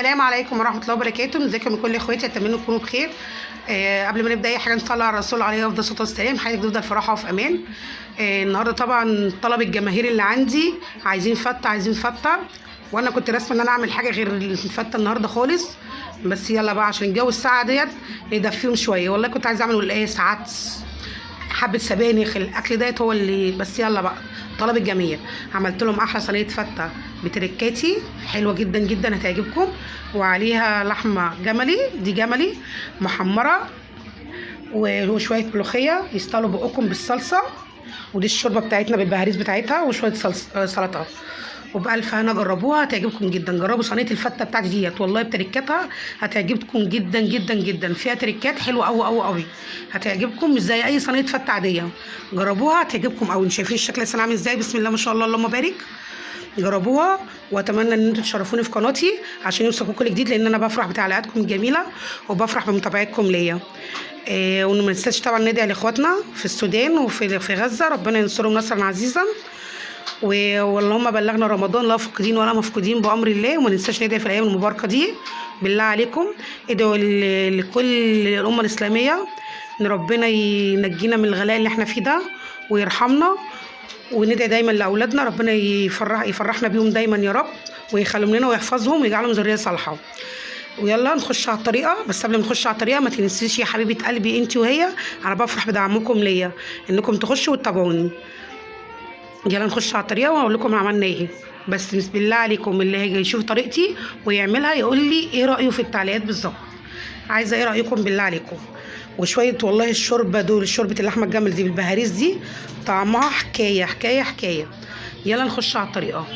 السلام عليكم ورحمه الله وبركاته. ازيكم كل اخواتي؟ اتمنى تكونوا بخير. قبل ما نبدا اي حاجه نصلي على الرسول عليه افضل الصلاه والسلام. حياتك تفضل في راحه وفي امان. النهارده طبعا طلب الجماهير اللي عندي عايزين فته، وانا كنت راسمه ان انا اعمل حاجه غير الفته النهارده خالص، بس يلا بقى عشان الجو الساعه ديت ندفيهم شويه. والله كنت عايزه اعمل قلقاس عدس حبه سبانخ، الاكل ديت هو اللي بس يلا بقى طلب الجميع. عملت لهم احلى صينيه فته بتركاتي حلوه جدا جدا هتعجبكم، وعليها لحمه جملي، دي جملي محمره، وشويه ملوخيه يستاهلوا بقكم بالصلصه، ودي الشوربه بتاعتنا بالبهاريز بتاعتها، وشويه سلطه. وبألف هنا جربوها هتعجبكم جدا. جربوا صينيه الفته بتاعتي ديت والله بتركاتها هتعجبكم جدا جدا جدا، فيها تركات حلوه قوي قوي قوي هتعجبكم، مش زي اي صينيه فته عاديه. جربوها هتعجبكم قوي. شايفين الشكل لسه عامل ازاي؟ بسم الله ما شاء الله اللهم بارك. جربوها واتمنى ان انتم تشرفوني في قناتي عشان يوصلكم كل جديد، لان انا بفرح بتعليقاتكم الجميله وبفرح بمتابعتكم ليا. وما ننساش طبعا ندعي لاخواتنا في السودان وفي غزه، ربنا ينصرهم نصرا عزيزا. واللهم بلغنا رمضان لا فاقدين ولا مفقودين بامر الله. وما ننساش ندعي في الايام المباركه دي. بالله عليكم ادعوا لكل الامه الاسلاميه ان ربنا ينجينا من الغلاء اللي احنا فيه ده ويرحمنا، وندعي دايما لاولادنا ربنا يفرحنا بيهم دايما يا رب، ويخليهم لنا ويحفظهم ويجعلهم ذريه صالحه. ويلا نخش على الطريقه. بس قبل ما نخش على الطريقه ما تنسيش يا حبيبه قلبي انت وهي، انا بفرح بدعمكم ليا انكم تخشوا وتتابعوني. يلا نخش على الطريقه واقول لكم عملنا ايه. بس بسم الله عليكم، اللي هيجي يشوف طريقتي ويعملها يقول لي ايه رايه في التعليقات بالظبط. عايزه ايه رايكم بالله عليكم. وشويه والله الشوربه دول، شوربه اللحمه الجمل دي بالبهاريز دي طعمها حكايه حكايه حكايه. يلا نخش على الطريقه.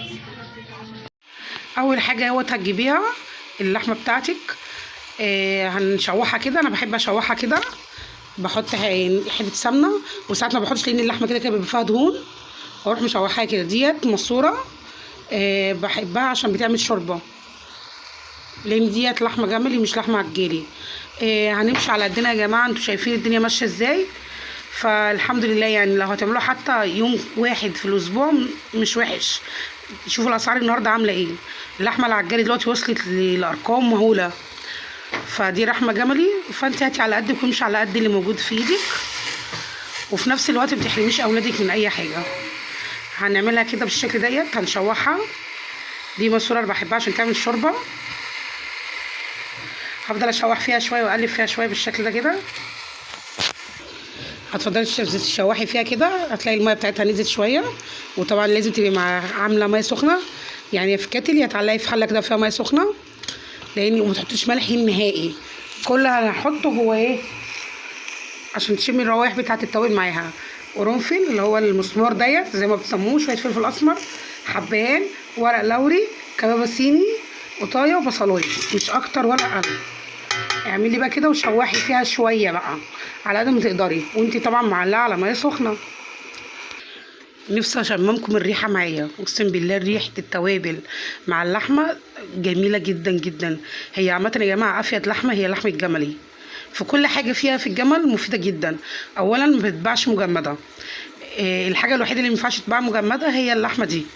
اول حاجه اهوت هتجيبيها اللحمه بتاعتك، هنشوحها كده. انا بحب اشوحها كده، بحط حته سمنه، وساعات ما بحطش لان اللحمه كده كده بيبقى فيها دهون، واروح مشوحاها كده. ديت ماسوره بحبها عشان بتعمل شوربه، لان ديت لحمه جملي مش لحمه عجالي. هنمشي على قدنا يا جماعه، انتوا شايفين الدنيا ماشيه ازاي. فالحمد لله يعني لو هتعملوها حتى يوم واحد في الاسبوع مش وحش. شوفوا الاسعار النهارده عامله ايه. اللحمه العجالي دلوقتي وصلت لارقام مهوله، فدي لحمه جملي، فانت هاتي على قدك وامشي على قد اللي موجود في ايدك، وفي نفس الوقت ما تحرميش اولادك من اي حاجه. هنعملها كده بالشكل ديت، هنشوحها. دي ماسوره انا بحبها عشان تعمل شوربه، هفضل اشوح فيها شويه واقلب فيها شويه بالشكل ده كده. هتفضلي تشوحي فيها كده، هتلاقي الميه بتاعتها نزلت شويه. وطبعا لازم تبقي عامله ميه سخنه، يعني في كاتل يا تعلقي في حله كده فيها ميه سخنه، لان وما تحطيش ملح نهائي. كل اللي هنحطه هو ايه عشان تشمي الروائح بتاعه التوابل معاها: قرنفل اللي هو المسمار ديت زي ما بتسموه، شويه فلفل اسمر، حبهان، ورق لوري، كبابه صيني، وطايه، وبصلايه، مش اكتر ولا اقل. اعملي بقى كده وشوحي فيها شويه بقى على قد ما تقدري، وانتي طبعا معلقه على ميه سخنه. نفسي اشممكم الريحه معايا، اقسم بالله ريحه التوابل مع اللحمه جميله جدا جدا. هي عامه يا جماعه افيد لحمه هي لحمه الجملي، في كل حاجه فيها في الجمل مفيده جدا. اولا ما بتتباعش مجمده، الحاجه الوحيده اللي ما ينفعش تتباع مجمده هي اللحمه دي.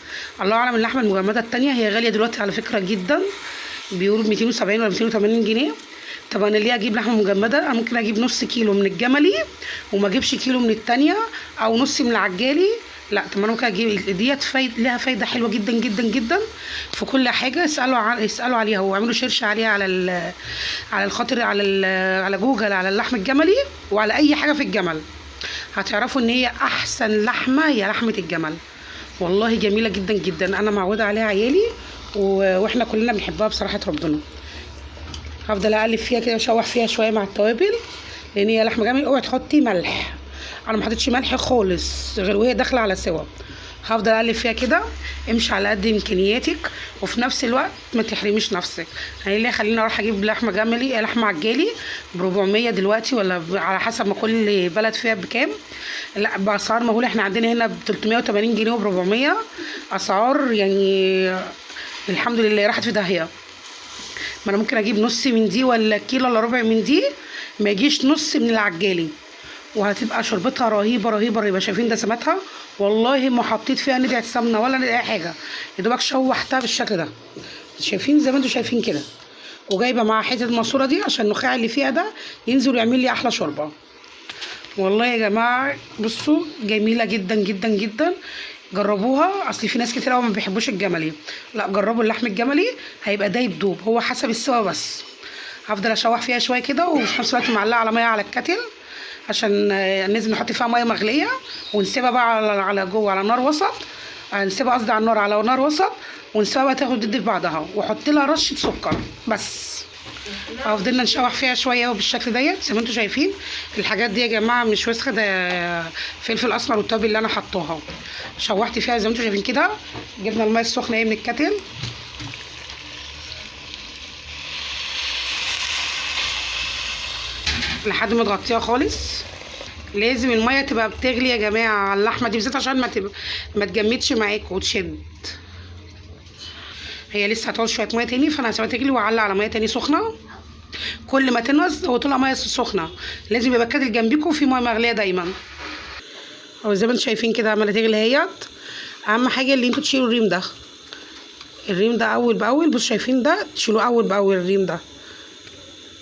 الله اعلم اللحمه المجمده التانية هي غاليه دلوقتي على فكره جدا، بيقولوا 270 ولا 280 جنيه. طب انا ليه اجيب لحمه مجمده؟ انا ممكن اجيب نص كيلو من الجملي وما اجيبش كيلو من التانية، او نص من العجالي. لا، طب انا ممكن اجيب ديت لها فايده حلوه جدا جدا جدا في كل حاجه. اسالوا عليها واعملوا سيرش عليها على الخاطر على جوجل على اللحم الجملي وعلى اي حاجه في الجمل، هتعرفوا ان هي احسن لحمه هي لحمه الجمل. والله جميله جدا جدا، انا معوده عليها عيالي واحنا كلنا بنحبها بصراحه ربنا. هفضل اقلب فيها كده واشوح فيها شويه مع التوابل، لان هي لحمه جملي. اوعي تحطي ملح، انا ما حطيتش ملح خالص غير وهي داخله على سوا. هفضل اقلب فيها كده. امشي على قد امكانياتك، وفي نفس الوقت ما تحرميش نفسك. يعني ليه خليني اروح اجيب لحمه جملي لحمه عجالي ب 400 دلوقتي، ولا على حسب ما كل بلد فيها بكام. لا، باسعار مهوله. احنا عندنا هنا ب 380 جنيه وب 400، اسعار يعني الحمد لله راحت في داهيه. ما انا ممكن اجيب نص من دي ولا كيلو ولا ربع من دي، ما يجيش نص من العجالي، وهتبقى شربتها رهيبه رهيبه رهيبه. شايفين دسماتها؟ والله ما حطيت فيها ندعه سمنه ولا ندعه اي حاجه، يا دوبك شوحتها بالشكل ده. شايفين زي ما انتم شايفين كده، وجايبه معاها حته الماسوره دي عشان النخاع اللي فيها ده ينزل ويعمل لي احلى شوربه. والله يا جماعه بصوا جميله جدا جدا جدا، جربوها. اصل في ناس كتير قوي ما بيحبوش الجملي، لا جربوا اللحم الجملي، هيبقى دايب دوب، هو حسب السوا بس. هفضل اشوح فيها شويه كده، وفي نفس الوقت معلقه على ميه على الكتل عشان ننزل نحط فيها ميه مغليه، ونسيبها بقى على جوه على نار وسط. نسيبها قصدي على النار على نار وسط، ونسيبها بقى تاخد تدي في بعضها، واحط لها رشه سكر بس. فضلنا نشوح فيها شويه بالشكل ديت زي ما انتم شايفين. الحاجات دي يا جماعه مش وسخه، ده فلفل اسمر والتوابل اللي انا حطاها. شوحت فيها زي ما انتم شايفين كده. جبنا الميه السخنه من الكتل، لحد ما تغطيها خالص. لازم الميه تبقى بتغلي يا جماعه على اللحمه دي بالذات عشان ما تجمدش معاك وتشد. هي لسه هتقعد شويه ميه تاني، فانا هسيبها تغلي واعلق على ميه تاني سخنه. كل ما تنقص هو طلع ميه سخنه، لازم يبقى الكاتل جنبيكم في ميه مغليه دايما. او زي ما انتم شايفين كده عماله تغلي اهيت. اهم حاجه اللي انتوا تشيلوا الريم ده، الريم ده اول باول. بصوا شايفين ده، تشيلوه اول باول الريم ده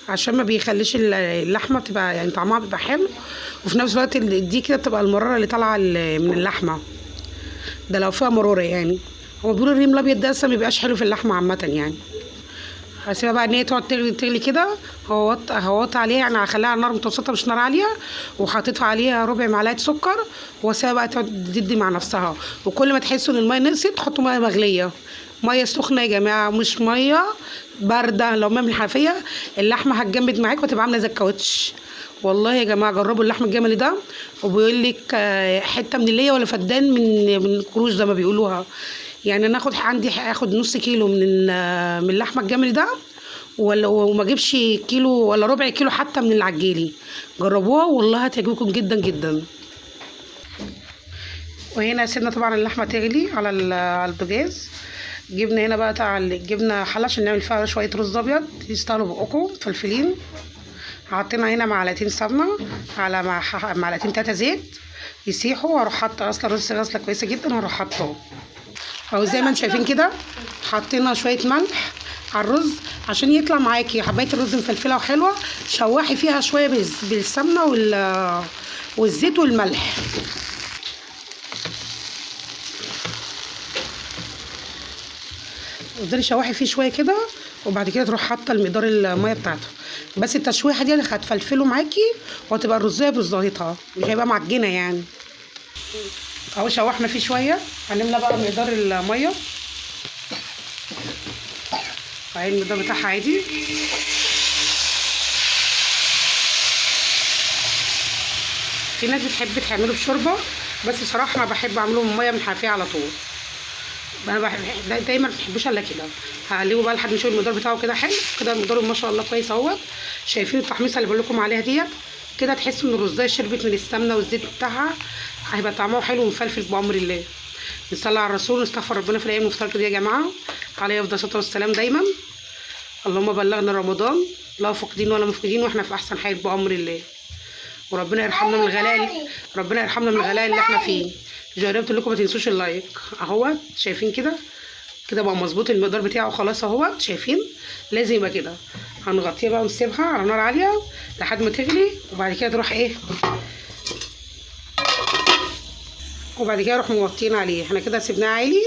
عشان ما بيخليش اللحمه بتبقى يعني طعمها بيبقى حلو، وفي نفس الوقت دي كده بتبقى المراره اللي طالعه من اللحمه، ده لو فيها مراره يعني. هو بيقولوا الريم الابيض ده اصلا ما بيبقاش حلو في اللحمه عامه يعني. هسيبها بقى ان هي تقعد تغلي كده. هوطي عليها يعني، هخليها على نار متوسطه مش نار عاليه، وحطيت عليها ربع معلقه سكر، واسيبها بقى تقعد تدي مع نفسها. وكل ما تحسوا ان الميه نقصت حطوا ميه مغليه، ميه سخنه يا جماعه مش ميه بارده. لو ميه من الحنفيه اللحمه هتجمد معاك وتبقى عامله زي الكاوتش. والله يا جماعه جربوا اللحم الجملي ده، وبيقول لك حته من الليه ولا فدان من الكروش زي ما بيقولوها. يعني انا اخد نص كيلو من اللحمه الجملي ده، وما اجيبش كيلو ولا ربع كيلو حتى من العجيلي. جربوها والله هتعجبكم جدا جدا. وهنا سيبنا طبعا اللحمه تغلي على البوتاجاز. جبنا هنا بقى جبنا حله عشان نعمل فيها شويه رز ابيض يستاهلوا بقكم فلفلين. حطينا هنا معلقتين سمنه على معلقتين 3 زيت يسيحوا، واروح حاطه اصلا رز غسله كويسه جدا واروح حاطاه. اهو زي ما انتم شايفين كده. حطينا شويه ملح على الرز عشان يطلع معاكي حبايه الرز مفلفله وحلوه. شوحي فيها شويه بالسمنه والزيت والملح. افضلي شوحي فيه شويه كده، وبعد كده تروح حاطه المقدار الميه بتاعته. بس التشويحه دي هتفلفله معاكي، وهتبقى الرزايه بظبطها مش هيبقى معجنه يعني. اهو شوحنا فيه شويه. هنملى بقى مقدار الميه اهي، المقدار بتاعها عادي. في ناس بتحب تعمله بشوربه، بس بصراحه انا بحب اعمله بميه من الحنفيه على طول. انا دايما ما بحبوش الا كده. هقلبه بقى لحد ما اشوف المقدار بتاعه كده حلو كده. المقدار ما شاء الله كويس اهوت. شايفين التحميصه اللي بقول لكم عليها ديت كده، تحسوا ان الرزايه شربت من السمنه والزيت بتاعها، هيبقى طعمه حلو ومفلفل بامر الله. نصلي على الرسول ونستغفر ربنا في الايام المفترجه دي يا جماعه، عليه افضل الصلاه والسلام دايما. اللهم بلغنا رمضان لا فاقدين ولا مفقدين، واحنا في احسن حال بامر الله. وربنا يرحمنا من الغلاء، ربنا يرحمنا من الغلاء اللي احنا فيه. جربت لكم ما تنسوش اللايك اهوت. شايفين كده بقى مظبوط المقدار بتاعه خلاص اهوت. شايفين لازم يبقى كده. هنغطيها بقى ونسيبها على نار عاليه لحد ما تغلي، وبعد كده تروح وبعد كده نروح موطين عليه. احنا كده سيبناه عالي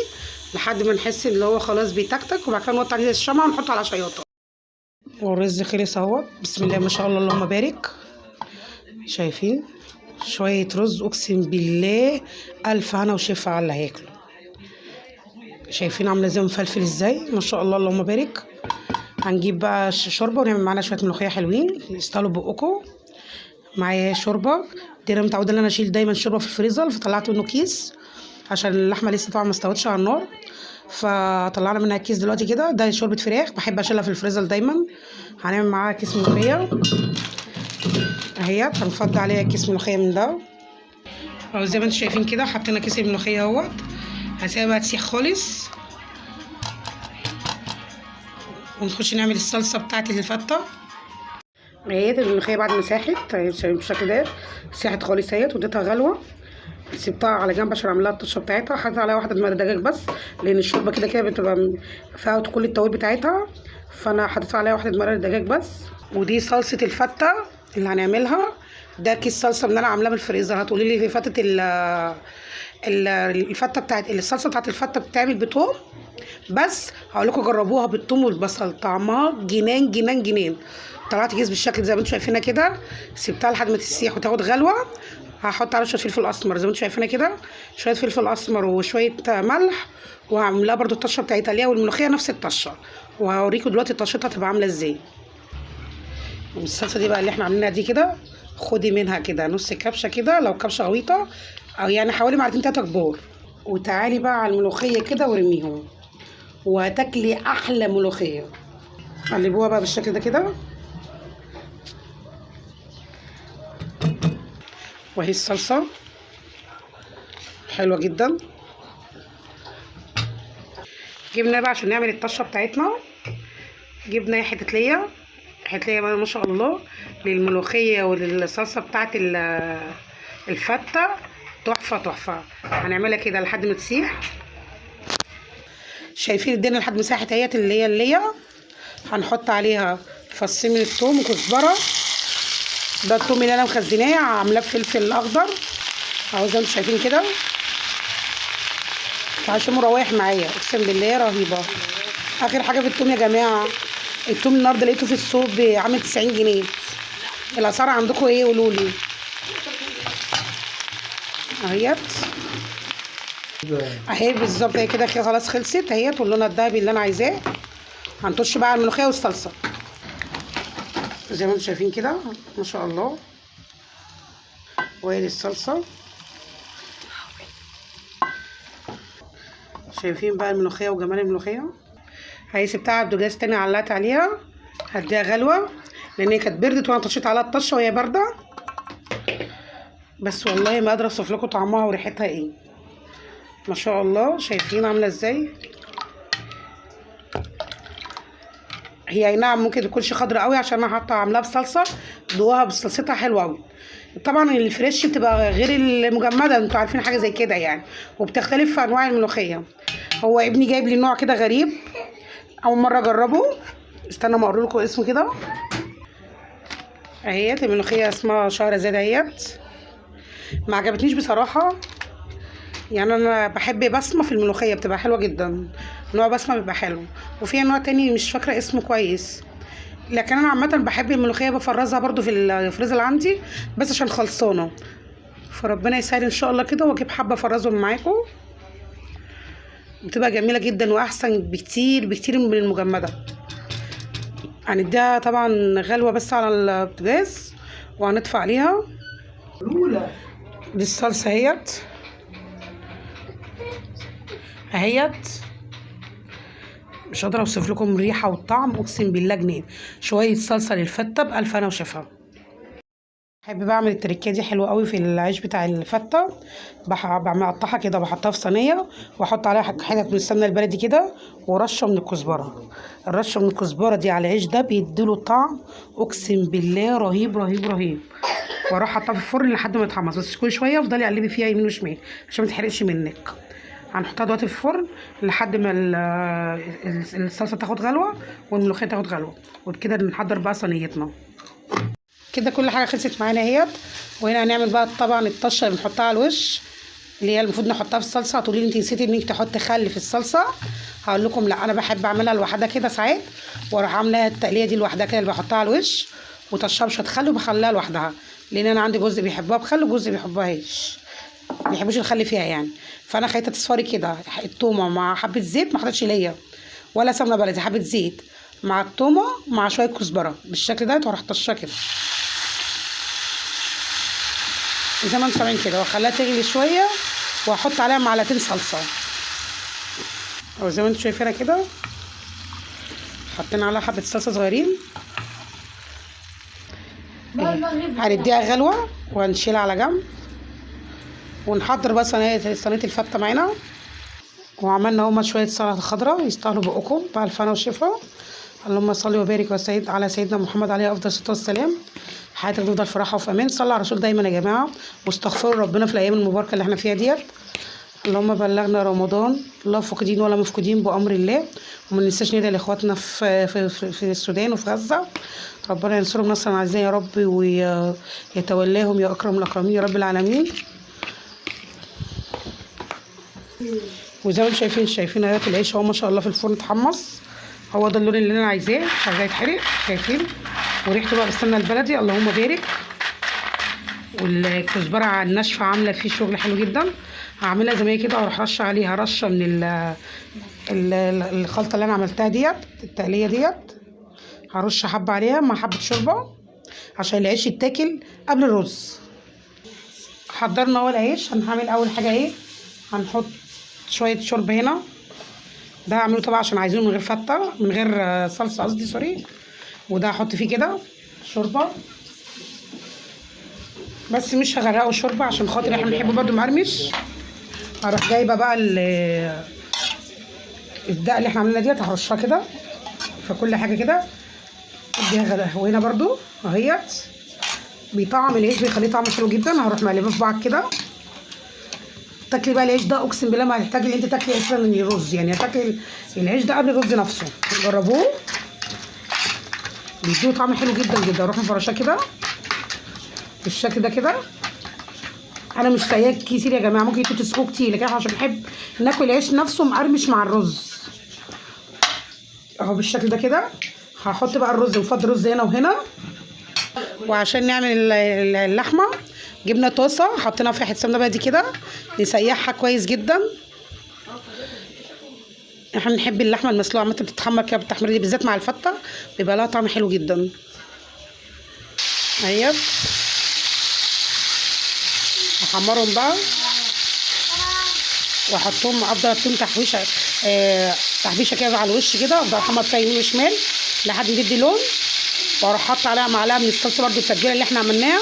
لحد ما نحس ان هو خلاص بيتكتك، وبعد كده نوطي عليه الشمعة ونحطه على شياطه. والرز خلص اهوت. بسم الله ما شاء الله اللهم بارك. شايفين شويه رز اقسم بالله الف هنا وشفا على اللي هياكله. شايفين عامله ازاي مفلفل ازاي ما شاء الله اللهم بارك. هنجيب بقى شوربه ونعمل معانا شويه ملوخيه حلوين يستاهلوا بقكم. معايا شوربه دي، انا متعوده ان انا اشيل دايما شوربه في الفريزر، فطلعت منه كيس عشان اللحمه لسه طبعا ما استوتش على النار، فطلعنا منها كيس دلوقتي كده. ده شوربه فراخ بحب اشيلها في الفريزر دايما. هنعمل معاها كيس ملوخيه اهيت. هنفضي عليها كيس ملوخيه من ده اهو زي ما انتم شايفين كده. حطينا كيس الملوخيه اهوت. هسيبها بقى تسيح خالص، ونخش نعمل الصلصه بتاعتي الفته اهيت. الملوخيه بعد ما ساحت بالشكل ده، ساحت خالص اهيت، واديتها غلوه. سيبتها على جنب عشان اعمل لها الطشه بتاعتها. حطيت عليها واحده دجاج بس، لان الشوربه كده كده بتبقى فيها كل التوابل بتاعتها. فانا حطيت عليها واحده مرقه دجاج بس. ودي صلصه الفته اللي هنعملها. ده كيس صلصه من انا عاملاه من الفريزر. هتقولي لي في فتة الفته بتاعت الصلصه بتاعت الفته بتتعمل بتوم بس. هقول لكم جربوها بالثوم والبصل، طعمها جنان جنان جنان. طلعت كيس بالشكل زي ما انتم شايفينها كده، سيبتها لحد ما تسيح وتاخد غلوه. هحط عليها شويه فلفل اسمر زي ما انتم شايفينها كده، شويه فلفل اسمر وشويه ملح، وهعملها برده الطشه بتاعتها ليها والملوخيه نفس الطشه، وهوريكم دلوقتي طشتها تبقى عامله ازاي. الصلصه دي بقى اللي احنا عاملينها دي كده، خدي منها كده نص كبشه كده لو كبشه غويطه، او يعني حوالي معلقتين 3 كبار. وتعالي بقى على الملوخيه كده وارميهم، وهتاكلي احلى ملوخيه. قلبوها بقى بالشكل ده كده. وهي الصلصه حلوه جدا. جبنا بقى عشان نعمل الطشه بتاعتنا، جبنا حته ليا ما شاء الله للملوخيه وللصلصه بتاعت الفته. تحفه تحفه. هنعملها كده لحد ما تسيح. شايفين الدنيا لحد ما ساحت اهيت اللي هي هنحط عليها فصين من الثوم وكزبره. ده الثوم اللي انا مخزناه عاملاه بفلفل اخضر اهو زي ما انتم شايفين كده. عشان روايح معايا اقسم بالله رهيبه. اخر حاجه في الثوم يا جماعه، الثوم النهارده لقيته في السوق عامل 90 جنيه. الاسعار عندكم ايه قولوا لي؟ اهيت اهي بالظبط هي كده خلاص خلصت اهيت، واللون الذهبي اللي انا عايزاه. هنطش بقى على الملوخيه والصلصه زي ما انتم شايفين كده ما شاء الله. وادي الصلصه. شايفين بقى الملوخيه وجمال الملوخيه. هي سبتها على البوتاجاز تاني، علقت عليها هديها غلوه لان هي كانت بردت وانا طشيت عليها الطشه وهي بارده. بس والله ما قادره اوصف لكم طعمها وريحتها ايه ما شاء الله. شايفين عامله ازاي؟ هي اي نعم ممكن تكونش خضرا قوي عشان انا حاطه عاملاها بصلصه، دوها بصلصتها حلوه قوي. طبعا الفريش بتبقى غير المجمده، انتوا عارفين حاجه زي كده يعني، وبتختلف في انواع الملوخيه. هو ابني جايب لي نوع كده غريب اول مره اجربه. استنى ما اقول لكم اسمه كده. اهيت الملوخيه اسمها شهرزاد اهيت. ما عجبتنيش بصراحه يعني. انا بحب بسمه في الملوخيه بتبقى حلوه جدا، نوع بسمه بيبقى حلو. وفي نوع تاني مش فاكره اسمه كويس، لكن انا عامه بحب الملوخيه بفرزها برضو في الفريزر عندي بس عشان خلصانه. فربنا يسهل ان شاء الله كده واجيب حبه افرزهم معاكم. بتبقى جميله جدا واحسن بكتير بكتير من المجمده. هنديها طبعا غلوه بس على البوتاجاز وهنطفي عليها. دي الصلصه اهيت. مش قادره اوصف لكم الريحه والطعم اقسم بالله جنان. شويه صلصه للفته بالف انا وشفا. بحب بعمل التركيه دي حلوه قوي في العيش بتاع الفته. بعمل اقطعها كده بحطها في صينيه واحط عليها حتت من السمنه البلدي كده ورشه من الكزبره. الرشه من الكزبره دي على العيش ده بيديله طعم اقسم بالله رهيب رهيب رهيب. واروح احطها في الفرن لحد ما يتحمص، بس كل شويه افضلي قلبي فيها يمين وشمال عشان ما تحرقش منك. هنحطها دلوقتي في الفرن لحد ما الصلصه تاخد غلوه والملوخيه تاخد غلوه، وبكده نحضر بقى صينيتنا. كده كل حاجه خلصت معانا اهيت. وهنا هنعمل بقى طبعا الطشه اللي بنحطها على الوش اللي هي المفروض نحطها في الصلصه. هتقولي لي انت نسيتي انك تحطي خل في الصلصه. هقول لكم لا، انا بحب اعملها لوحدها كده ساعات، واروح عاملاها التقليه دي لوحدها كده اللي بحطها على الوش وطشها بشويه خل وبخليها لوحدها، لان انا عندي جزء بيحبوها بخل وجزء بيحبوهاش ما بيحبوش الخل فيها يعني. فانا خليتها تصفري كده التومه مع حبه زيت، ما حطيتش ليا ولا سمنه بلدي، حبه زيت مع التومه مع شويه كزبره بالشكل ده، واروح طشها كده زي ما انتم سامعين كده، واخليها تغلي شويه واحط عليها معلقتين صلصه او زي ما انتم شايفينها كده. حطينا عليها حبه صلصه صغيرين. هنديها غلوه وهنشيلها على جنب ونحضر بقى صينيه الفته معانا. وعملنا هما شويه سلطه خضراء يستاهلوا بقكم بألف هنا وشفا. اللهم صل وبارك وسيد على سيدنا محمد عليه افضل الصلاه والسلام. حياتك تفضل في راحه وفي امان. صلوا على الرسول دايما يا جماعه، واستغفروا ربنا في الايام المباركه اللي احنا فيها ديت. اللهم بلغنا رمضان، لا فاقدين ولا مفقودين بأمر الله. وما ننساش ندعي لاخواتنا في السودان وفي غزة، ربنا ينصرهم نصرا عزيزا يا رب، ويتولاهم يا اكرم الاكرمين يا رب العالمين. وزي ما انتم شايفين اهوت العيش اهو ما شاء الله في الفرن اتحمص، هو ده اللون اللي انا عايزاه، مش عايزاه يتحرق. شايفين وريحته بقى بالسمنه البلدي، اللهم بارك. والكزبره الناشفه عامله فيه شغل حلو جدا. هعملها زي ما هي كده واروح رشه عليها رشه من الخلطه اللي انا عملتها ديت، التقليه ديت. هرش حبه عليها مع حبه شوربه عشان العيش يتاكل قبل الرز. حضرنا اهو العيش. هنعمل اول حاجه ايه، هنحط شويه شوربه هنا. ده هعمله طبعا عشان عايزينه من غير فته، من غير صلصه قصدي، سوري. وده هحط فيه كده شوربه، بس مش هغرقه شوربه عشان خاطر احنا بنحبه برده مقرمش. هروح جايبه بقى الدقه اللي احنا عاملينها ديت، هرشها كده في كل حاجه كده، اديها غدا. وهنا برده اهيت بيطعم العيش، بيخليه طعمه حلو جدا. هروح مقلبه في بعض كده. تاكلي بقى العيش ده اقسم بالله ما هتحتاجي ان انت تاكلي اصلا من الرز، يعني هتاكلي العيش ده قبل الرز نفسه. جربوه بيديه طعم حلو جدا جدا. اروح مفرشاه كده بالشكل ده كده. انا مش سايقاه كتير يا جماعه، ممكن انتوا تسقوه كتير، لكن عشان بحب ناكل العيش نفسه مقرمش مع الرز اهو بالشكل ده كده. هحط بقى الرز وفضل رز هنا وهنا. وعشان نعمل اللحمه جبنا طاسه حطينا فيها حته سمنه بلدي كده، نسيحها كويس جدا. احنا بنحب اللحمه المسلوقه عامه بتتحمر كده بالتحميره دي، بالذات مع الفته بيبقى لها طعم حلو جدا. اهي احمرهم بقى واحطهم، افضل اديهم تحويشه تحبيشه كده على الوش كده، افضل احمر فيها يمين وشمال لحد ما تدي لون. واروح حاطه عليها معلقه من الصلصه برده التتبيله اللي احنا عملناها،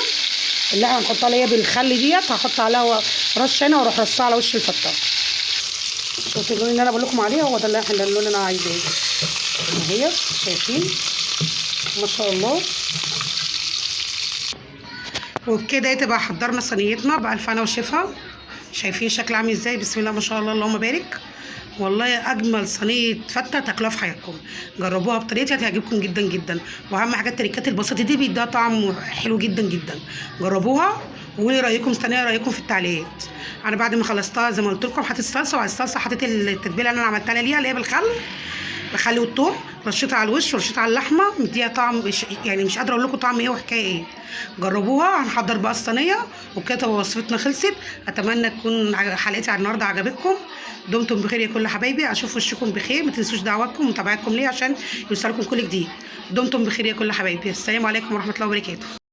اللي احنا هنحطها اللي هي بالخل ديت. هحط عليها رشه هنا واروح رصها على وش الفته. شوفوا اللون اللي انا بقول لكم عليه، هو ده اللون اللي انا عايزاه. اهي شايفين ما شاء الله. وبكده تبقى حضرنا صينيتنا بألف هنا وشفا. شايفين شكلها عامل ازاي؟ بسم الله ما شاء الله اللهم بارك. والله اجمل صينيه فته تاكلوها في حياتكم. جربوها بطريقتي هتعجبكم جدا جدا. واهم حاجه التريكات البسيطه دي بيديها طعم حلو جدا جدا. جربوها وقولي رايكم، مستنيه رايكم في التعليقات. انا بعد ما خلصتها زي ما قلت لكم حطيت الصلصه، وعلى الصلصه حطيت التتبيله اللي انا عملتها ليها اللي هي بالخل والثوم، رشيتها على الوش ورشيتها على اللحمه، مديها طعم يعني مش قادره اقول لكم طعم ايه وحكايه ايه. جربوها. هنحضر بقى الصينيه وبكده تبقى وصفتنا خلصت. اتمنى تكون حلقتي على النهارده عجبتكم. دمتم بخير يا كل حبايبي، اشوف وشكم بخير. ما تنسوش دعواتكم ومتابعتكم ليه عشان يوصلكم كل جديد. دمتم بخير يا كل حبايبي. السلام عليكم ورحمه الله وبركاته.